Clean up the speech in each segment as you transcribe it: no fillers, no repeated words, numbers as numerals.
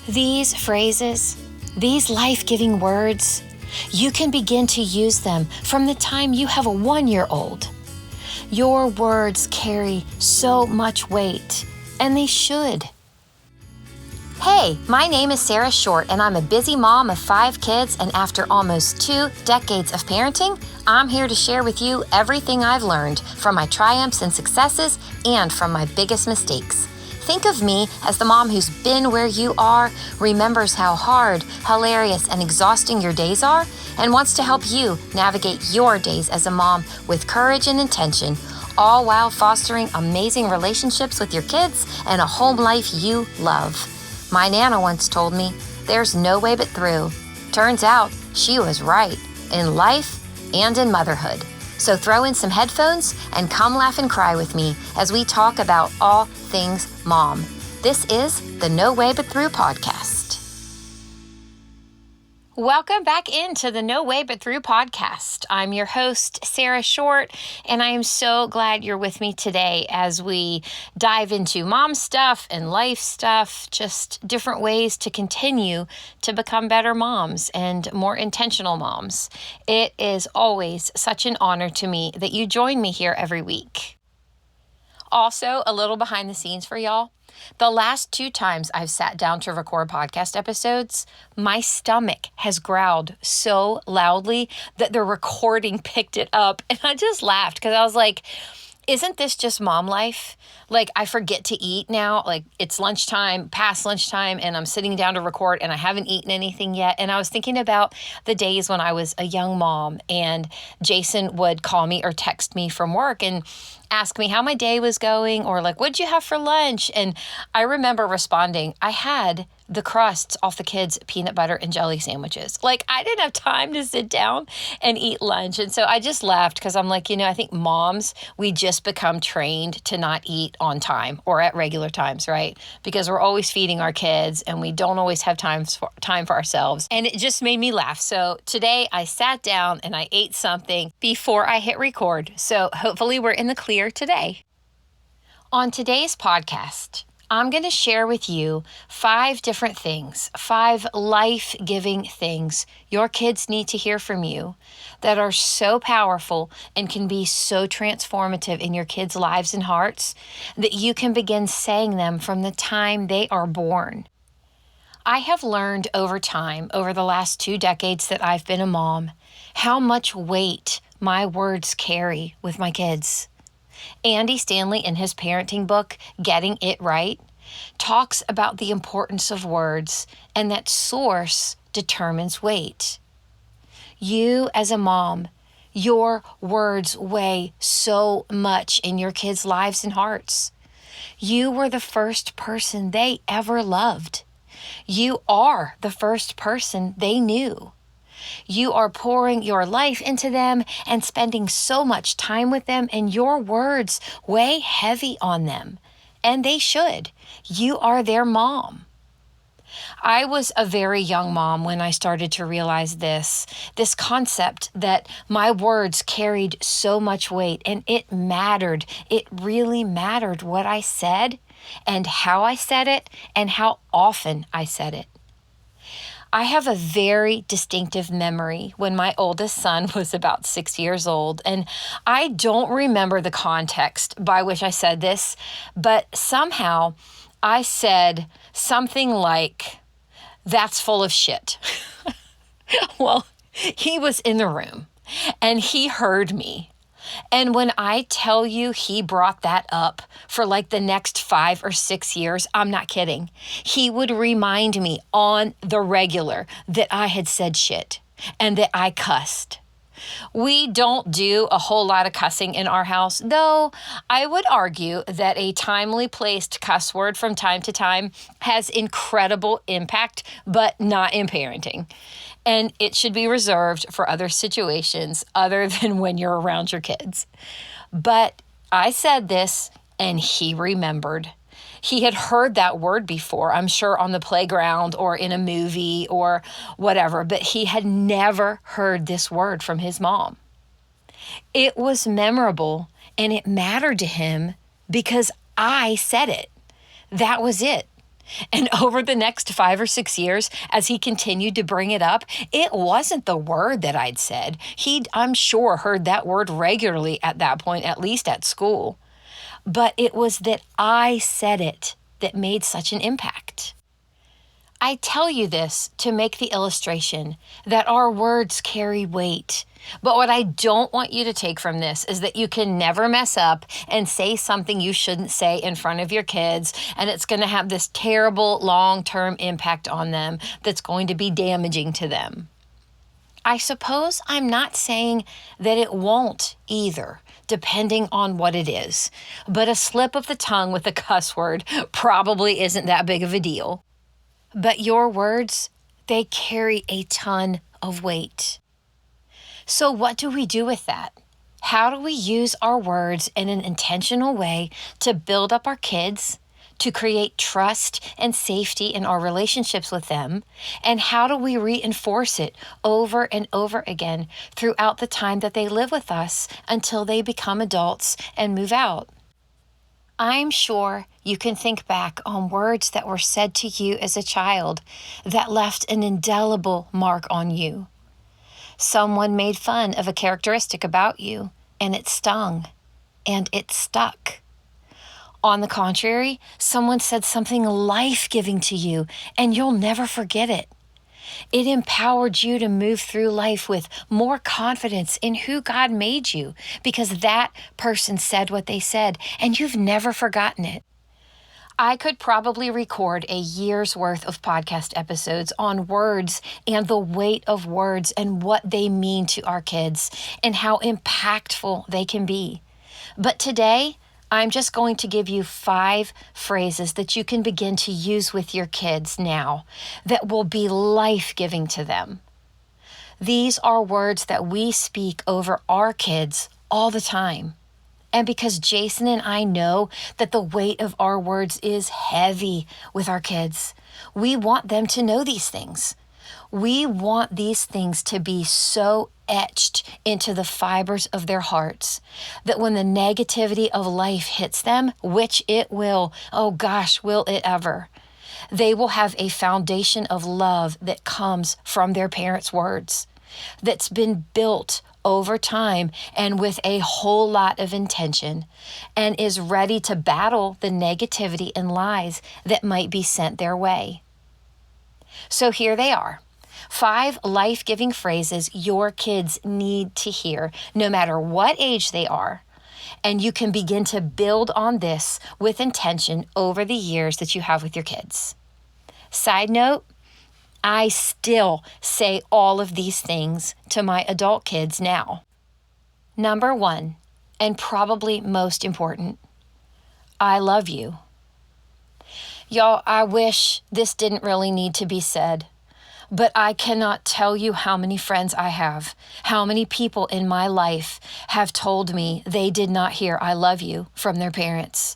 These phrases, these life-giving words, you can begin to use them from the time you have a 1-year-old. Your words carry so much weight, and they should. Hey, my name is Sarah Short, and I'm a busy mom of 5 kids, and after almost 2 decades of parenting, I'm here to share with you everything I've learned from my triumphs and successes and from my biggest mistakes. Think of me as the mom who's been where you are, remembers how hard, hilarious, and exhausting your days are, and wants to help you navigate your days as a mom with courage and intention, all while fostering amazing relationships with your kids and a home life you love. My Nana once told me, there's no way but through. Turns out she was right, in life and in motherhood. So throw in some headphones and come laugh and cry with me as we talk about all things mom. This is the No Way But Through podcast. Welcome back into the No Way But Through podcast. I'm your host, Sarah Short, and I am so glad you're with me today as we dive into mom stuff and life stuff, just different ways to continue to become better moms and more intentional moms. It is always such an honor to me that you join me here every week. Also, a little behind the scenes for y'all. The last 2 times I've sat down to record podcast episodes, my stomach has growled so loudly that the recording picked it up. And I just laughed because I was like, isn't this just mom life? Like, I forget to eat now. Like, it's lunchtime, past lunchtime, and I'm sitting down to record and I haven't eaten anything yet. And I was thinking about the days when I was a young mom and Jason would call me or text me from work and ask me how my day was going or like, what'd you have for lunch? And I remember responding, I had the crusts off the kids' peanut butter and jelly sandwiches. Like, I didn't have time to sit down and eat lunch. And so I just laughed because I'm like, I think moms, we just become trained to not eat on time or at regular times, right? Because we're always feeding our kids and we don't always have time for ourselves. And it just made me laugh. So today I sat down and I ate something before I hit record. So hopefully we're in the clear today. On today's podcast, I'm going to share with you 5 different things, 5 life-giving things your kids need to hear from you that are so powerful and can be so transformative in your kids' lives and hearts that you can begin saying them from the time they are born. I have learned over time, over the last 2 decades that I've been a mom, how much weight my words carry with my kids. Andy Stanley, in his parenting book, Getting It Right, talks about the importance of words and that source determines weight. You, as a mom, your words weigh so much in your kids' lives and hearts. You were the first person they ever loved. You are the first person they knew. You are pouring your life into them and spending so much time with them, and your words weigh heavy on them. And they should. You are their mom. I was a very young mom when I started to realize this concept that my words carried so much weight, and it mattered. It really mattered what I said and how I said it and how often I said it. I have a very distinctive memory when my oldest son was about 6 years old, and I don't remember the context by which I said this, but somehow I said something like, "That's full of shit." Well, he was in the room and he heard me. And when I tell you he brought that up for like the next 5 or 6 years, I'm not kidding. He would remind me on the regular that I had said shit and that I cussed. We don't do a whole lot of cussing in our house, though I would argue that a timely placed cuss word from time to time has incredible impact, but not in parenting. And it should be reserved for other situations other than when you're around your kids. But I said this and he remembered. He had heard that word before, I'm sure on the playground or in a movie or whatever, but he had never heard this word from his mom. It was memorable and it mattered to him because I said it. That was it. And over the next 5 or 6 years, as he continued to bring it up, it wasn't the word that I'd said. He'd, I'm sure, heard that word regularly at that point, at least at school. But it was that I said it that made such an impact. I tell you this to make the illustration that our words carry weight. But what I don't want you to take from this is that you can never mess up and say something you shouldn't say in front of your kids, and it's going to have this terrible long-term impact on them that's going to be damaging to them. I suppose I'm not saying that it won't either, depending on what it is. But a slip of the tongue with a cuss word probably isn't that big of a deal. But your words, they carry a ton of weight. So what do we do with that? How do we use our words in an intentional way to build up our kids, to create trust and safety in our relationships with them? And how do we reinforce it over and over again throughout the time that they live with us until they become adults and move out? I'm sure you can think back on words that were said to you as a child that left an indelible mark on you. Someone made fun of a characteristic about you, and it stung, and it stuck. On the contrary, someone said something life-giving to you, and you'll never forget it. It empowered you to move through life with more confidence in who God made you because that person said what they said, and you've never forgotten it. I could probably record a year's worth of podcast episodes on words and the weight of words and what they mean to our kids and how impactful they can be. But today, I'm just going to give you 5 phrases that you can begin to use with your kids now that will be life-giving to them. These are words that we speak over our kids all the time. And because Jason and I know that the weight of our words is heavy with our kids, we want them to know these things. We want these things to be so etched into the fibers of their hearts that when the negativity of life hits them, which it will, oh gosh, will it ever, they will have a foundation of love that comes from their parents' words, that's been built over time and with a whole lot of intention, and is ready to battle the negativity and lies that might be sent their way. So here they are. 5 life-giving phrases your kids need to hear, no matter what age they are. And you can begin to build on this with intention over the years that you have with your kids. Side note, I still say all of these things to my adult kids now. Number 1, and probably most important, I love you. Y'all, I wish this didn't really need to be said. But I cannot tell you how many friends I have, how many people in my life have told me they did not hear I love you from their parents.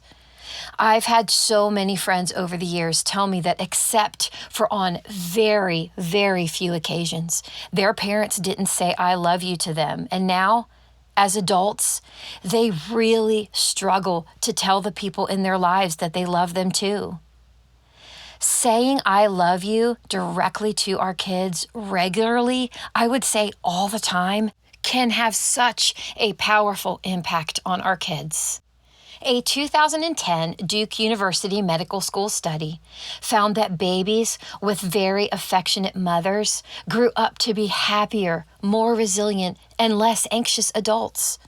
I've had so many friends over the years tell me that except for on very, very few occasions, their parents didn't say I love you to them. And now, as adults, they really struggle to tell the people in their lives that they love them too. Saying I love you directly to our kids regularly, I would say all the time, can have such a powerful impact on our kids. A 2010 Duke University Medical School study found that babies with very affectionate mothers grew up to be happier, more resilient, and less anxious adults.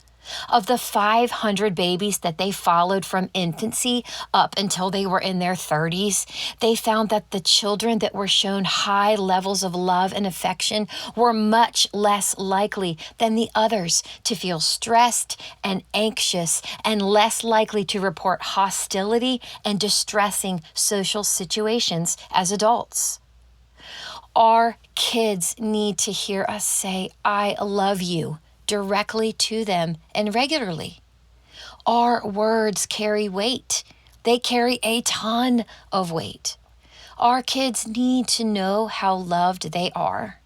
Of the 500 babies that they followed from infancy up until they were in their 30s, they found that the children that were shown high levels of love and affection were much less likely than the others to feel stressed and anxious and less likely to report hostility and distressing social situations as adults. Our kids need to hear us say, I love you, directly to them and regularly. Our words carry weight. They carry a ton of weight. Our kids need to know how loved they are.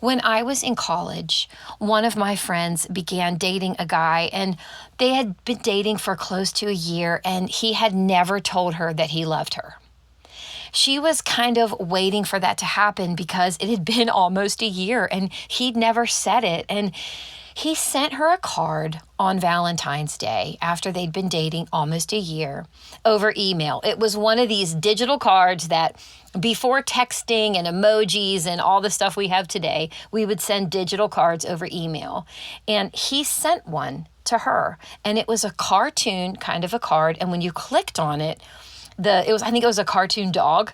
When I was in college, one of my friends began dating a guy, and they had been dating for close to a year, and he had never told her that he loved her. She was kind of waiting for that to happen because it had been almost a year and he'd never said it. And he sent her a card on Valentine's Day after they'd been dating almost a year over email. It was one of these digital cards that before texting and emojis and all the stuff we have today, we would send digital cards over email. And he sent one to her, and it was a cartoon kind of a card. And when you clicked on it, I think it was a cartoon dog.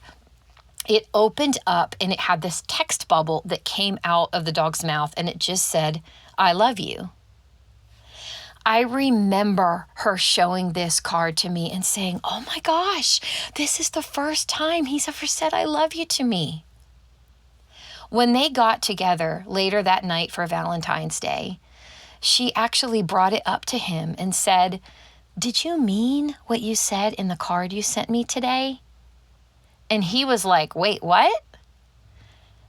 It opened up and it had this text bubble that came out of the dog's mouth, and it just said, "I love you." I remember her showing this card to me and saying, "Oh my gosh, this is the first time he's ever said I love you to me." When they got together later that night for Valentine's Day, she actually brought it up to him and said, "Did you mean what you said in the card you sent me today?" And he was like, "Wait, what?"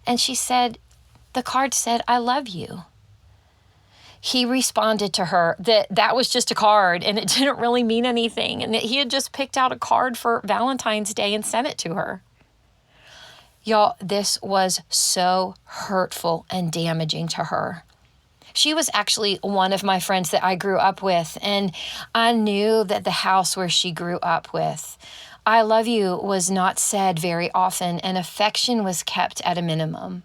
And she said, "The card said, I love you." He responded to her that that was just a card and it didn't really mean anything, and that he had just picked out a card for Valentine's Day and sent it to her. Y'all, this was so hurtful and damaging to her. She was actually one of my friends that I grew up with, and I knew that the house where she grew up with, "I love you" was not said very often, and affection was kept at a minimum.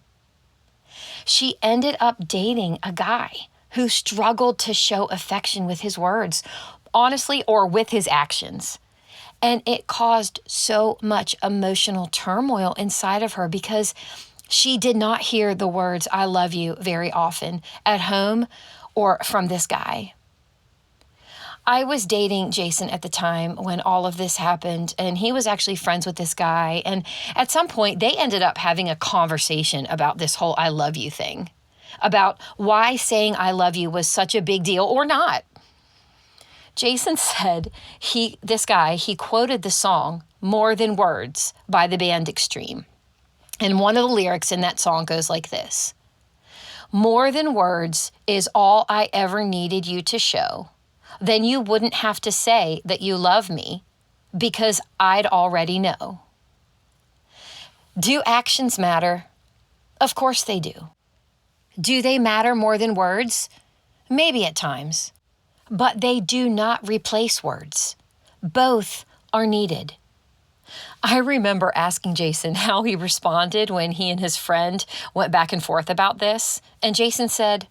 She ended up dating a guy who struggled to show affection with his words, honestly, or with his actions. And it caused so much emotional turmoil inside of her because she did not hear the words, "I love you" very often at home or from this guy. I was dating Jason at the time when all of this happened, and he was actually friends with this guy. And at some point, they ended up having a conversation about this whole "I love you" thing, about why saying "I love you" was such a big deal or not. Jason said this guy quoted the song "More Than Words" by the band Extreme. And one of the lyrics in that song goes like this: "More than words is all I ever needed you to show. Then you wouldn't have to say that you love me because I'd already know." Do actions matter? Of course they do. Do they matter more than words? Maybe at times. But they do not replace words. Both are needed. I remember asking Jason how he responded when he and his friend went back and forth about this. And Jason said,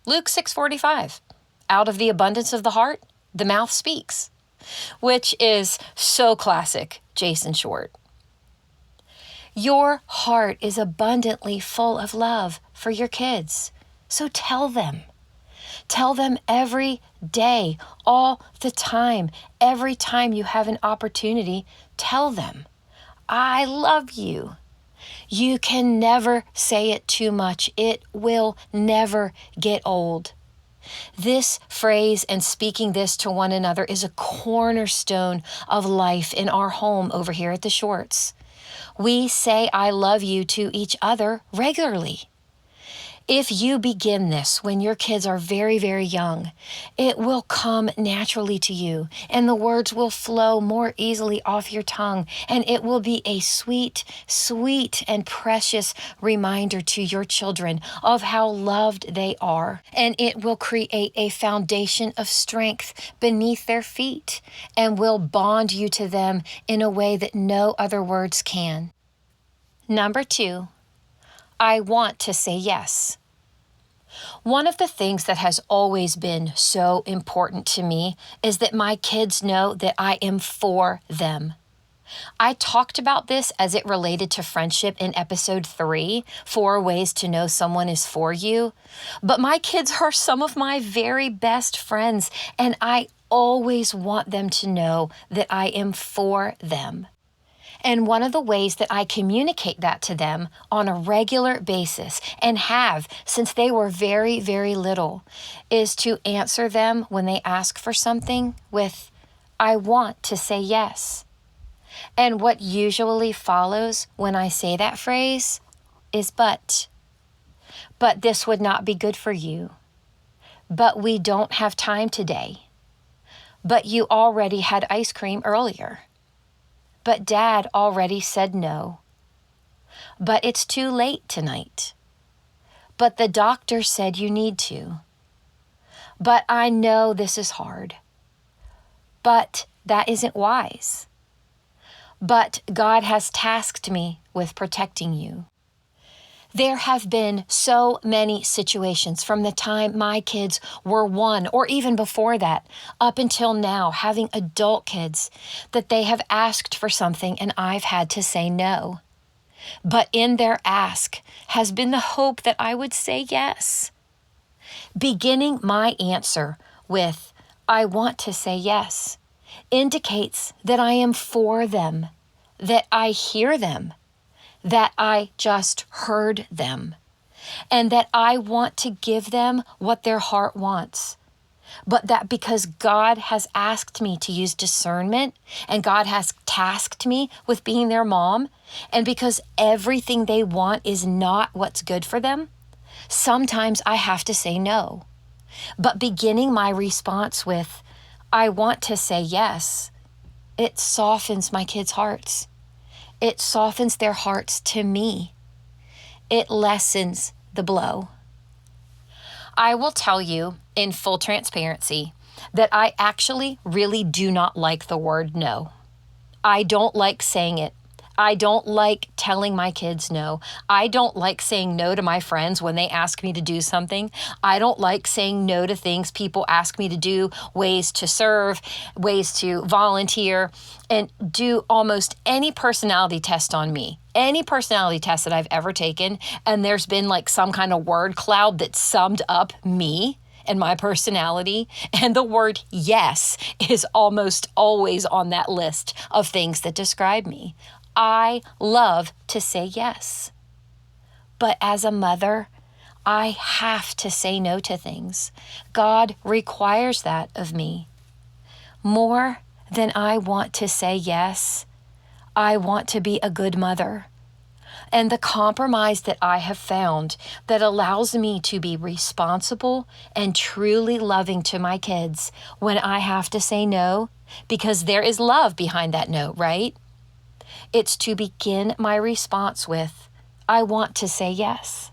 Luke 6:45, "Out of the abundance of the heart, the mouth speaks," which is so classic Jason Short. Your heart is abundantly full of love for your kids. So tell them. Tell them every day, all the time, every time you have an opportunity, tell them, "I love you." You can never say it too much. It will never get old. This phrase and speaking this to one another is a cornerstone of life in our home over here at the Shorts. We say "I love you" to each other regularly. If you begin this when your kids are very, very young, it will come naturally to you, and the words will flow more easily off your tongue, and it will be a sweet, sweet, and precious reminder to your children of how loved they are, and it will create a foundation of strength beneath their feet and will bond you to them in a way that no other words can. Number 2, I want to say yes. One of the things that has always been so important to me is that my kids know that I am for them. I talked about this as it related to friendship in episode 3, 4 ways to know someone is for you. But my kids are some of my very best friends, and I always want them to know that I am for them. And one of the ways that I communicate that to them on a regular basis, and have since they were very, very little, is to answer them when they ask for something with, "I want to say yes." And what usually follows when I say that phrase is "but." But this would not be good for you. But we don't have time today. But you already had ice cream earlier. but Dad already said no. But it's too late tonight. But the doctor said you need to. But I know this is hard. But that isn't wise. But God has tasked me with protecting you. There have been so many situations from the time my kids were 1 or even before that, up until now, having adult kids, that they have asked for something and I've had to say no. But in their ask has been the hope that I would say yes. Beginning my answer with, I want to say yes, indicates that I am for them, that I hear them, that I just heard them, and that I want to give them what their heart wants. But that because God has asked me to use discernment and God has tasked me with being their mom, and because everything they want is not what's good for them, sometimes I have to say no. But beginning my response with, I want to say yes, it softens my kids' hearts. It softens their hearts to me. It lessens the blow. I will tell you in full transparency that I actually really do not like the word no. I don't like saying it. I don't like telling my kids no. I don't like saying no to my friends when they ask me to do something. I don't like saying no to things people ask me to do, ways to serve, ways to volunteer, and do almost any personality test on me. Any personality test that I've ever taken, and there's been like some kind of word cloud that summed up me and my personality, and the word yes is almost always on that list of things that describe me. I love to say yes. But as a mother, I have to say no to things. God requires that of me. More than I want to say yes, I want to be a good mother. And the compromise that I have found that allows me to be responsible and truly loving to my kids when I have to say no, because there is love behind that no, right? It's to begin my response with, I want to say yes.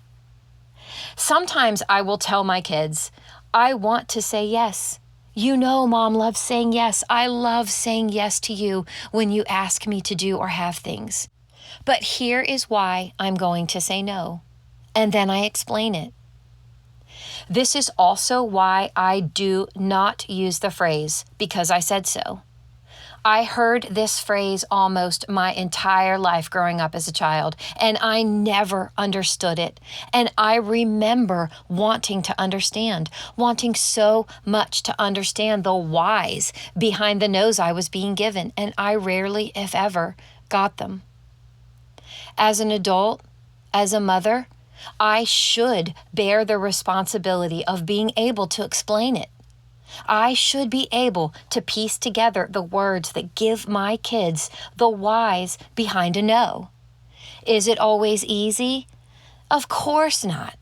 Sometimes I will tell my kids, I want to say yes. You know, Mom loves saying yes. I love saying yes to you when you ask me to do or have things. But here is why I'm going to say no. And then I explain it. This is also why I do not use the phrase, because I said so. I heard this phrase almost my entire life growing up as a child, and I never understood it. And I remember wanting to understand, wanting so much to understand the whys behind the no's I was being given, and I rarely, if ever, got them. As an adult, as a mother, I should bear the responsibility of being able to explain it. I should be able to piece together the words that give my kids the whys behind a no. Is it always easy? Of course not.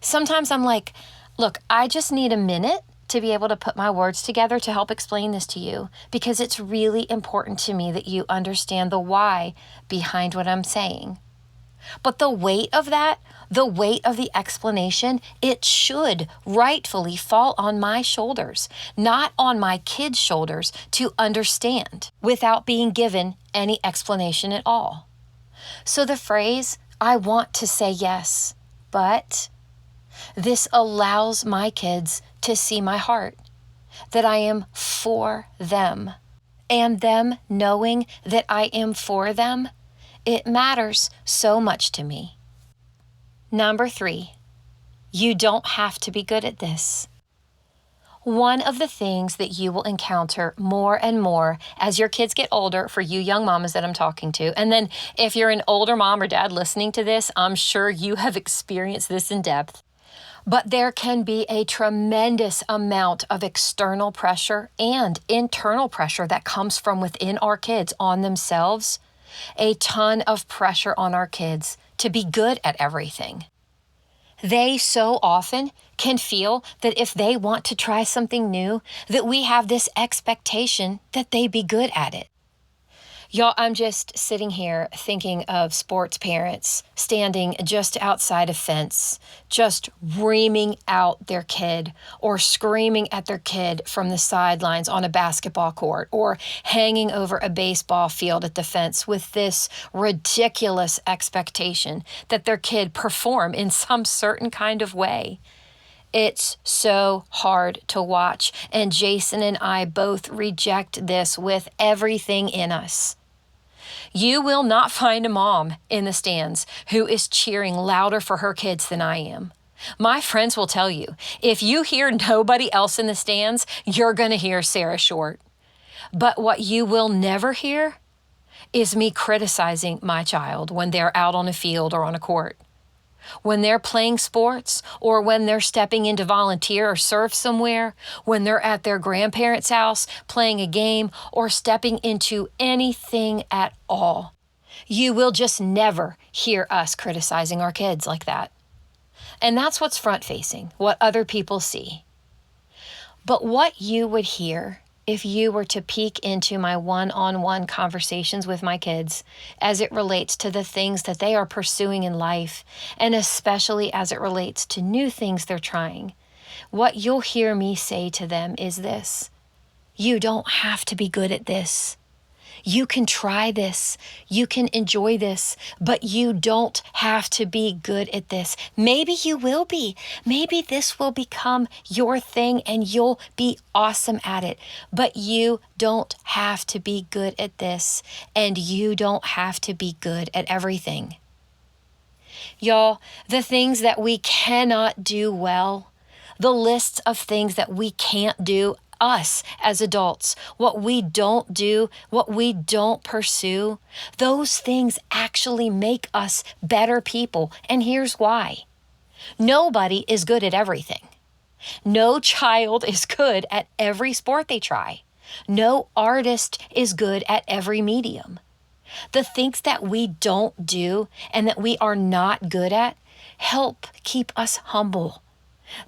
Sometimes I'm like, look, I just need a minute to be able to put my words together to help explain this to you, because it's really important to me that you understand the why behind what I'm saying. But the weight of that, the weight of the explanation, it should rightfully fall on my shoulders, not on my kids' shoulders, to understand without being given any explanation at all. So the phrase, I want to say yes, but this allows my kids to see my heart, that I am for them, and them knowing that I am for them. It matters so much to me. Number 3, you don't have to be good at this. One of the things that you will encounter more and more as your kids get older, for you young mamas that I'm talking to, and then if you're an older mom or dad listening to this, I'm sure you have experienced this in depth. But there can be a tremendous amount of external pressure and internal pressure that comes from within our kids on themselves. A ton of pressure on our kids to be good at everything. They so often can feel that if they want to try something new, that we have this expectation that they be good at it. Y'all, I'm just sitting here thinking of sports parents standing just outside a fence, just reaming out their kid or screaming at their kid from the sidelines on a basketball court or hanging over a baseball field at the fence with this ridiculous expectation that their kid perform in some certain kind of way. It's so hard to watch, and Jason and I both reject this with everything in us. You will not find a mom in the stands who is cheering louder for her kids than I am. My friends will tell you, if you hear nobody else in the stands, you're going to hear Sarah Short. But what you will never hear is me criticizing my child when they're out on a field or on a court. When they're playing sports or when they're stepping in to volunteer or serve somewhere, when they're at their grandparents' house playing a game or stepping into anything at all. You will just never hear us criticizing our kids like that. And that's what's front-facing, what other people see. But what you would hear if you were to peek into my one-on-one conversations with my kids as it relates to the things that they are pursuing in life, and especially as it relates to new things they're trying, what you'll hear me say to them is this: you don't have to be good at this. You can try this, you can enjoy this, but you don't have to be good at this. Maybe you will be. Maybe this will become your thing and you'll be awesome at it. But you don't have to be good at this, and you don't have to be good at everything. Y'all, the things that we cannot do well, the lists of things that we can't do, us as adults, what we don't do, what we don't pursue, those things actually make us better people. And here's why. Nobody is good at everything. No child is good at every sport they try. No artist is good at every medium. The things that we don't do and that we are not good at help keep us humble.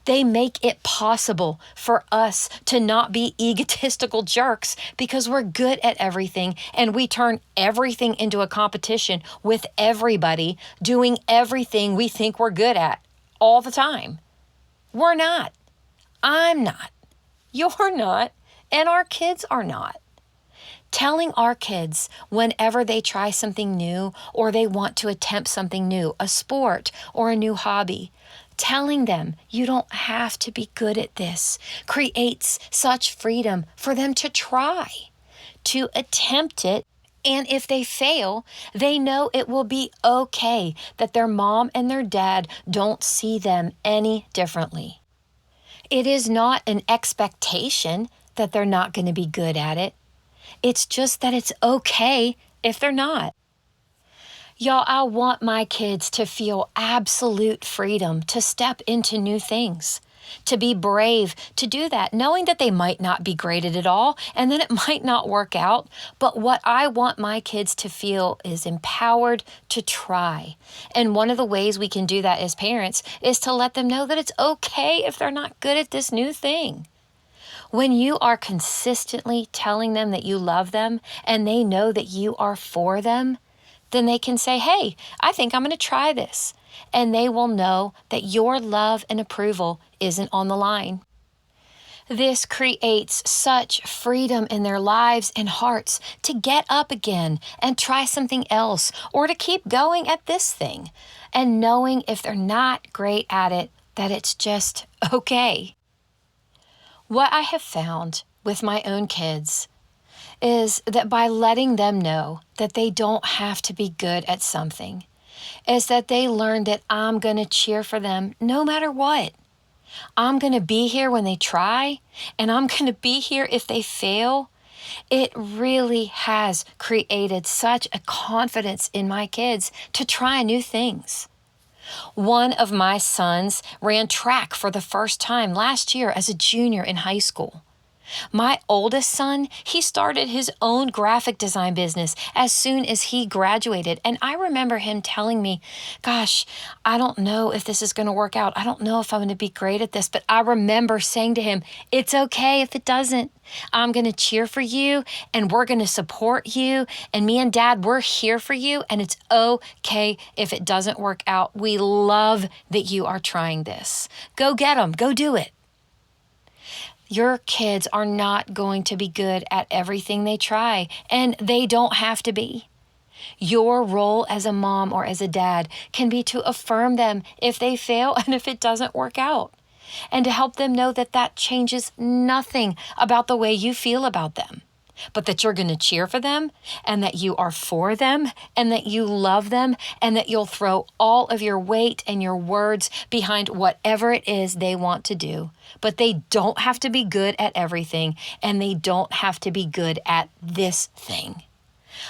They make it possible for us to not be egotistical jerks because we're good at everything, and we turn everything into a competition with everybody doing everything we think we're good at all the time. We're not. I'm not. You're not. And our kids are not. Telling our kids whenever they try something new or they want to attempt something new, a sport or a new hobby, telling them you don't have to be good at this creates such freedom for them to try, to attempt it. And if they fail, they know it will be okay, that their mom and their dad don't see them any differently. It is not an expectation that they're not going to be good at it. It's just that it's okay if they're not. Y'all, I want my kids to feel absolute freedom to step into new things, to be brave to do that, knowing that they might not be great at it all and then it might not work out. But what I want my kids to feel is empowered to try. And one of the ways we can do that as parents is to let them know that it's okay if they're not good at this new thing. When you are consistently telling them that you love them and they know that you are for them, then they can say, hey, I think I'm going to try this. And they will know that your love and approval isn't on the line. This creates such freedom in their lives and hearts to get up again and try something else, or to keep going at this thing, and knowing if they're not great at it, that it's just okay. What I have found with my own kids is that by letting them know that they don't have to be good at something, is that they learn that I'm going to cheer for them no matter what. I'm going to be here when they try, and I'm going to be here if they fail. It really has created such a confidence in my kids to try new things. One of my sons ran track for the first time last year as a junior in high school. My oldest son, he started his own graphic design business as soon as he graduated. And I remember him telling me, gosh, I don't know if this is going to work out. I don't know if I'm going to be great at this. But I remember saying to him, it's okay if it doesn't. I'm going to cheer for you and we're going to support you. And me and Dad, we're here for you. And it's okay if it doesn't work out. We love that you are trying this. Go get them. Go do it. Your kids are not going to be good at everything they try, and they don't have to be. Your role as a mom or as a dad can be to affirm them if they fail and if it doesn't work out, and to help them know that that changes nothing about the way you feel about them, but that you're going to cheer for them and that you are for them and that you love them and that you'll throw all of your weight and your words behind whatever it is they want to do. But they don't have to be good at everything, and they don't have to be good at this thing.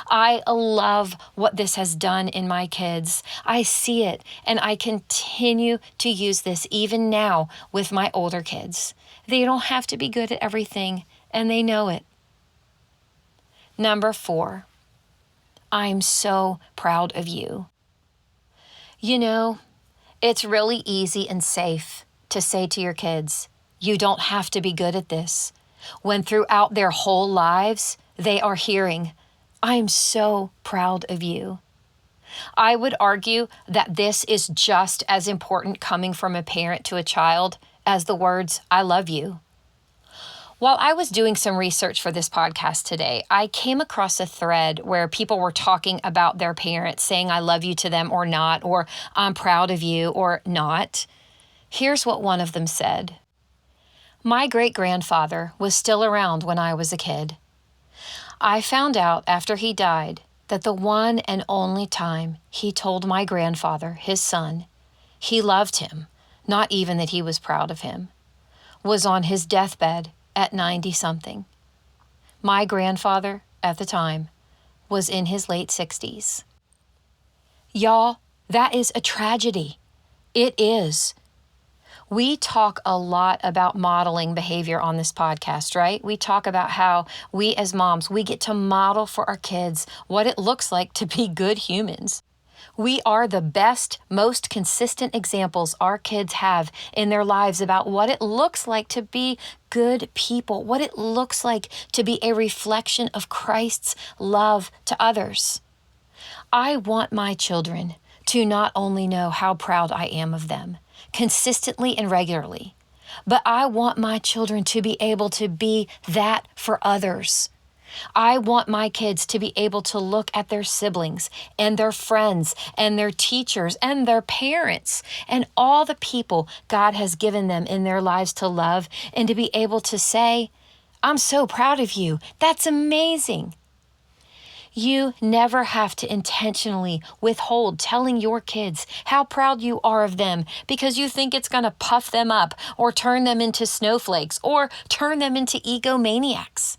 I love what this has done in my kids. I see it, and I continue to use this even now with my older kids. They don't have to be good at everything, and they know it. Number 4, I'm so proud of you. You know, it's really easy and safe to say to your kids, you don't have to be good at this, when throughout their whole lives, they are hearing, I'm so proud of you. I would argue that this is just as important coming from a parent to a child as the words, I love you. While I was doing some research for this podcast today, I came across a thread where people were talking about their parents saying I love you to them or not, or I'm proud of you or not. Here's what one of them said. My great-grandfather was still around when I was a kid. I found out after he died that the one and only time he told my grandfather, his son, he loved him, not even that he was proud of him, was on his deathbed at 90-something. My grandfather, at the time, was in his late 60s. Y'all, that is a tragedy. It is. We talk a lot about modeling behavior on this podcast, right? We talk about how we as moms, we get to model for our kids what it looks like to be good humans. We are the best, most consistent examples our kids have in their lives about what it looks like to be good people, what it looks like to be a reflection of Christ's love to others. I want my children to not only know how proud I am of them, consistently and regularly, but I want my children to be able to be that for others. I want my kids to be able to look at their siblings and their friends and their teachers and their parents and all the people God has given them in their lives to love, and to be able to say, I'm so proud of you. That's amazing. You never have to intentionally withhold telling your kids how proud you are of them because you think it's going to puff them up or turn them into snowflakes or turn them into egomaniacs.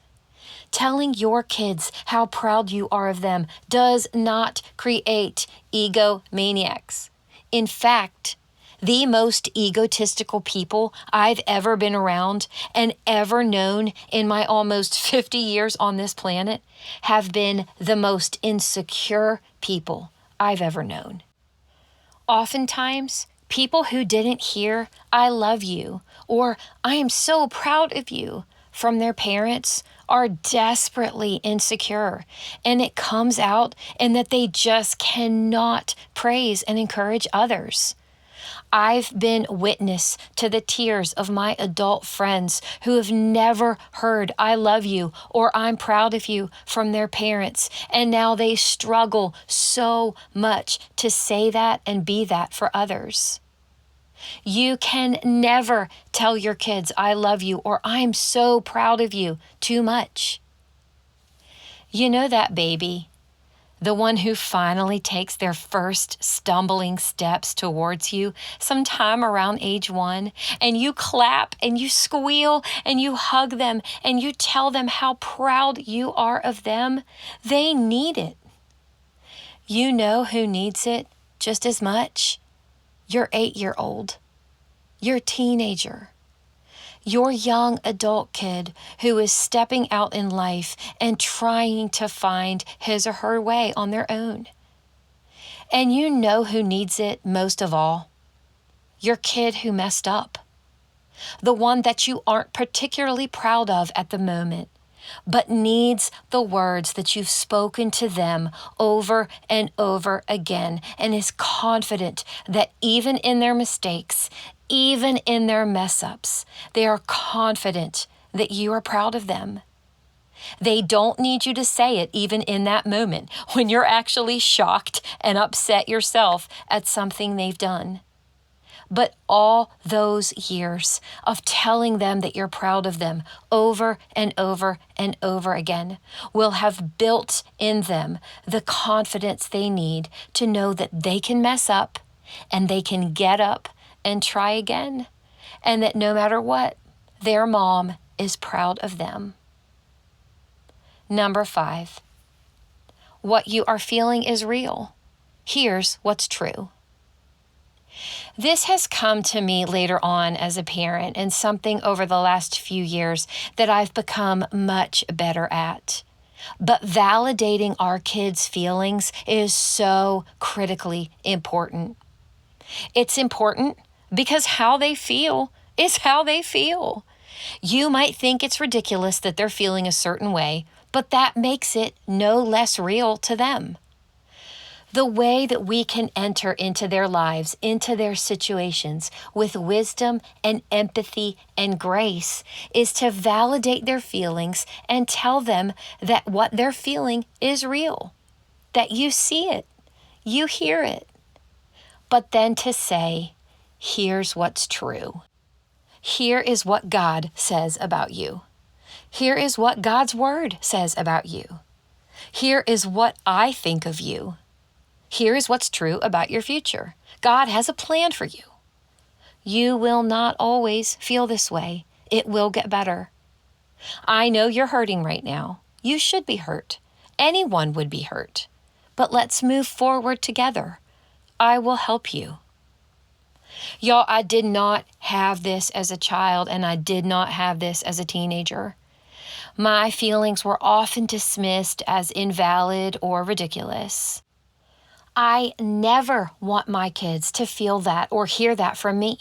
Telling your kids how proud you are of them does not create egomaniacs. In fact, the most egotistical people I've ever been around and ever known in my almost 50 years on this planet have been the most insecure people I've ever known. Oftentimes, people who didn't hear, I love you, or I am so proud of you from their parents are desperately insecure, and it comes out in that they just cannot praise and encourage others. I've been witness to the tears of my adult friends who have never heard I love you or I'm proud of you from their parents, and now they struggle so much to say that and be that for others. You can never tell your kids I love you or I'm so proud of you too much. You know that baby, the one who finally takes their first stumbling steps towards you sometime around age 1, and you clap and you squeal and you hug them and you tell them how proud you are of them. They need it. You know who needs it just as much? Your 8-year-old, your teenager, Your young adult kid who is stepping out in life and trying to find his or her way on their own. And you know who needs it most of all? Your kid who messed up. The one that you aren't particularly proud of at the moment, but needs the words that you've spoken to them over and over again, and is confident that even in their mistakes, even in their mess-ups, they are confident that you are proud of them. They don't need you to say it even in that moment when you're actually shocked and upset yourself at something they've done. But all those years of telling them that you're proud of them over and over and over again will have built in them the confidence they need to know that they can mess up and they can get up and try again, and that no matter what, their mom is proud of them. Number 5, what you are feeling is real. Here's what's true. This has come to me later on as a parent, and something over the last few years that I've become much better at. But validating our kids' feelings is so critically important. It's important because how they feel is how they feel. You might think it's ridiculous that they're feeling a certain way, but that makes it no less real to them. The way that we can enter into their lives, into their situations with wisdom and empathy and grace is to validate their feelings and tell them that what they're feeling is real, that you see it, you hear it. But then to say, here's what's true. Here is what God says about you. Here is what God's word says about you. Here is what I think of you. Here is what's true about your future. God has a plan for you. You will not always feel this way. It will get better. I know you're hurting right now. You should be hurt. Anyone would be hurt. But let's move forward together. I will help you. Y'all, I did not have this as a child, and I did not have this as a teenager. My feelings were often dismissed as invalid or ridiculous. I never want my kids to feel that or hear that from me.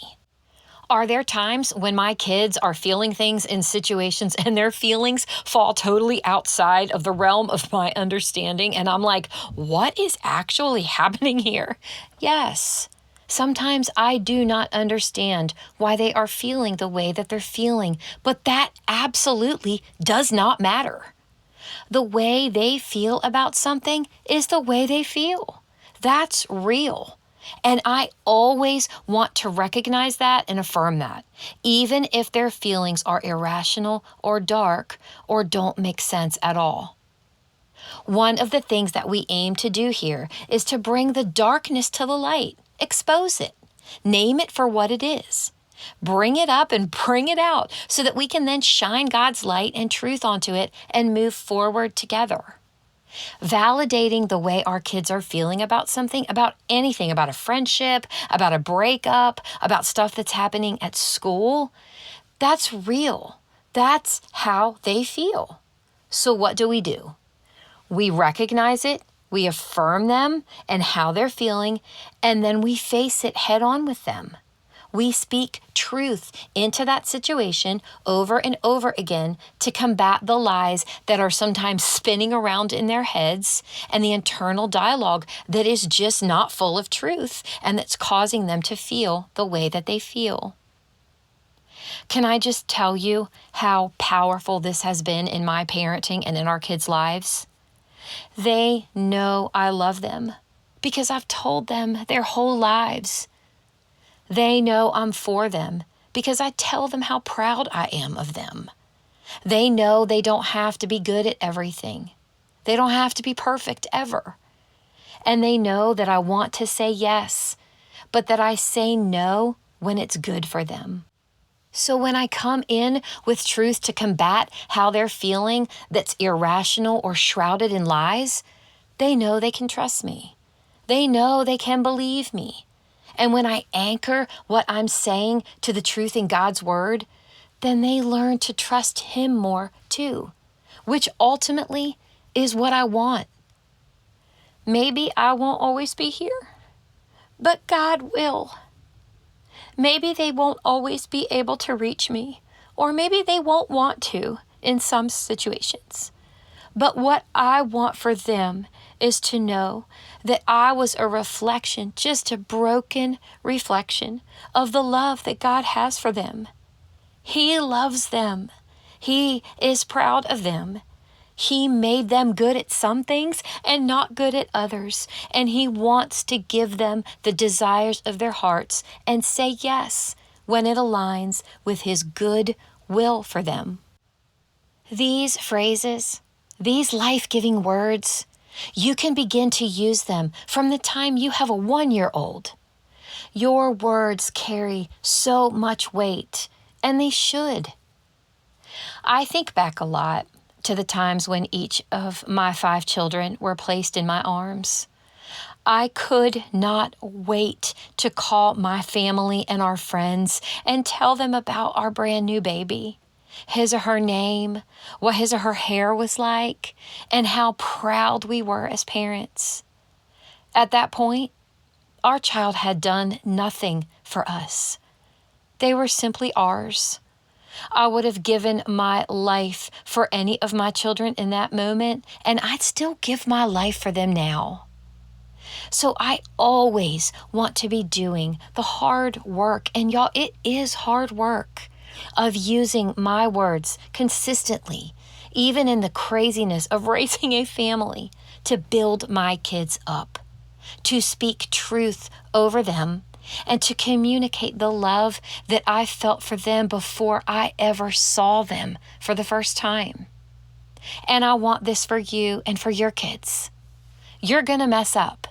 Are there times when my kids are feeling things in situations and their feelings fall totally outside of the realm of my understanding, and I'm like, what is actually happening here? Yes. Sometimes I do not understand why they are feeling the way that they're feeling, but that absolutely does not matter. The way they feel about something is the way they feel. That's real. And I always want to recognize that and affirm that, even if their feelings are irrational or dark or don't make sense at all. One of the things that we aim to do here is to bring the darkness to the light, expose it, name it for what it is, bring it up and bring it out so that we can then shine God's light and truth onto it and move forward together. Validating the way our kids are feeling about something, about anything, about a friendship, about a breakup, about stuff that's happening at school, that's real. That's how they feel. So what do? We recognize it, we affirm them and how they're feeling, and then we face it head on with them. We speak truth into that situation over and over again to combat the lies that are sometimes spinning around in their heads and the internal dialogue that is just not full of truth and that's causing them to feel the way that they feel. Can I just tell you how powerful this has been in my parenting and in our kids' lives? They know I love them because I've told them their whole lives. They know I'm for them because I tell them how proud I am of them. They know they don't have to be good at everything. They don't have to be perfect ever. And they know that I want to say yes, but that I say no when it's good for them. So when I come in with truth to combat how they're feeling that's irrational or shrouded in lies, they know they can trust me. They know they can believe me. And when I anchor what I'm saying to the truth in God's word, then they learn to trust Him more too, which ultimately is what I want. Maybe I won't always be here, but God will. Maybe they won't always be able to reach me, or maybe they won't want to in some situations. But what I want for them is to know that I was a reflection, just a broken reflection of the love that God has for them. He loves them. He is proud of them. He made them good at some things and not good at others. And He wants to give them the desires of their hearts and say yes when it aligns with His good will for them. These phrases, these life-giving words, you can begin to use them from the time you have a 1-year-old. Your words carry so much weight, and they should. I think back a lot to the times when each of my 5 children were placed in my arms. I could not wait to call my family and our friends and tell them about our brand new baby, his or her name, what his or her hair was like, and how proud we were as parents. At that point, our child had done nothing for us. They were simply ours. I would have given my life for any of my children in that moment, and I'd still give my life for them now. So I always want to be doing the hard work, and y'all, it is hard work, of using my words consistently, even in the craziness of raising a family, to build my kids up, to speak truth over them, and to communicate the love that I felt for them before I ever saw them for the first time. And I want this for you and for your kids. You're going to mess up.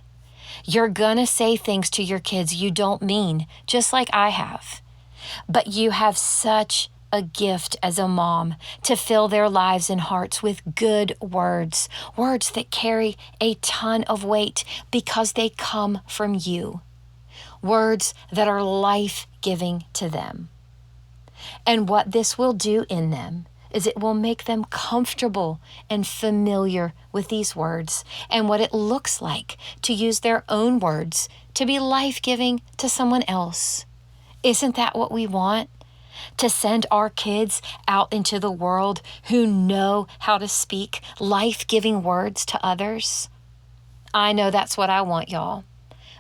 You're going to say things to your kids you don't mean, just like I have. But you have such a gift as a mom to fill their lives and hearts with good words, words that carry a ton of weight because they come from you. Words that are life-giving to them. And what this will do in them is it will make them comfortable and familiar with these words and what it looks like to use their own words to be life-giving to someone else. Isn't that what we want? To send our kids out into the world who know how to speak life-giving words to others? I know that's what I want, y'all.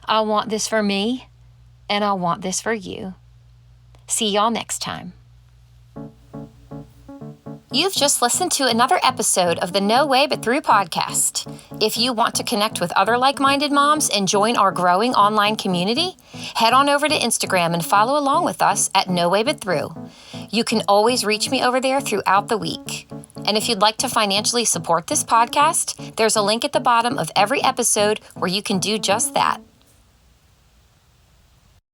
I want this for me, and I want this for you. See y'all next time. You've just listened to another episode of the No Way But Through podcast. If you want to connect with other like-minded moms and join our growing online community, head on over to Instagram and follow along with us at No Way But Through. You can always reach me over there throughout the week. And if you'd like to financially support this podcast, there's a link at the bottom of every episode where you can do just that.